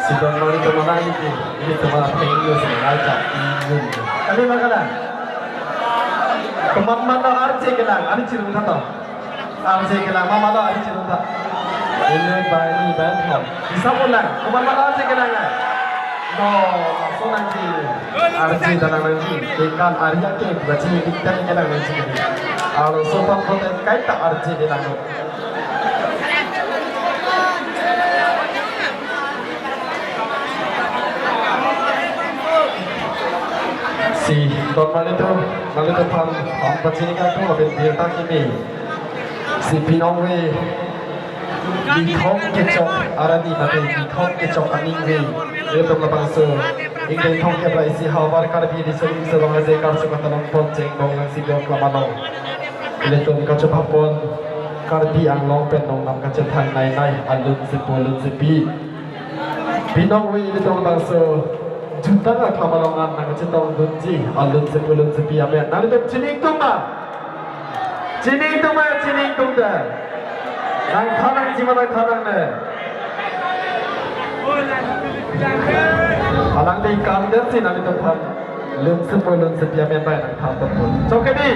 Si Don Marito Manaliti, ini cuma pengen sengaja ingin. Kali mana? Kemana arce kelang, arce rumah tu. Arce kelang, mama tu arce rumah. Ini bani bantu. Bisa pulang, kemana arce kelang? No, so nanti arce dalam nanti. Ikan Arya ke baca kita kelang nanti. Kalau sopan sopan kait tak arce kelang. Si Don Malito pam pacini kan tu abis dia tak ini si Pinongwe di thom kecok aradi mati di thom kecok aning we itu melapang so ingin thom kebra isi hawa karbi di sini sebang aja kar suka tanam pon ceng bong si Don Lamano itu kacau papon karbi ang long pen nong nam kacau thang nai alun si pi Pinongwe itu melapang so juta nggak kelamalongan nak cetong dunci alun sepuluh sepi amen nanti tu cining tu dah nang thanang cima nang thanang ne alang di kantor sih nanti tu pun lun sepuluh sepi amen baik nang thang tu pun cokap ni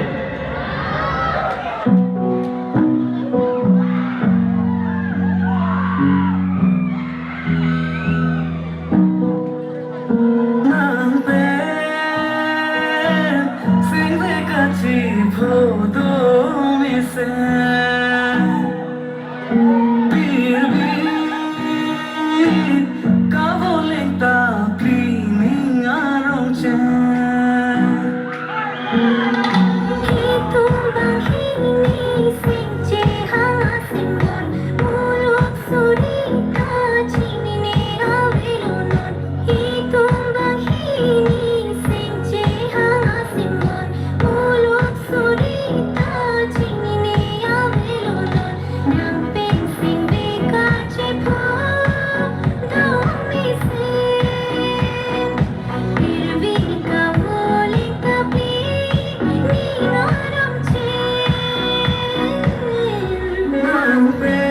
I'm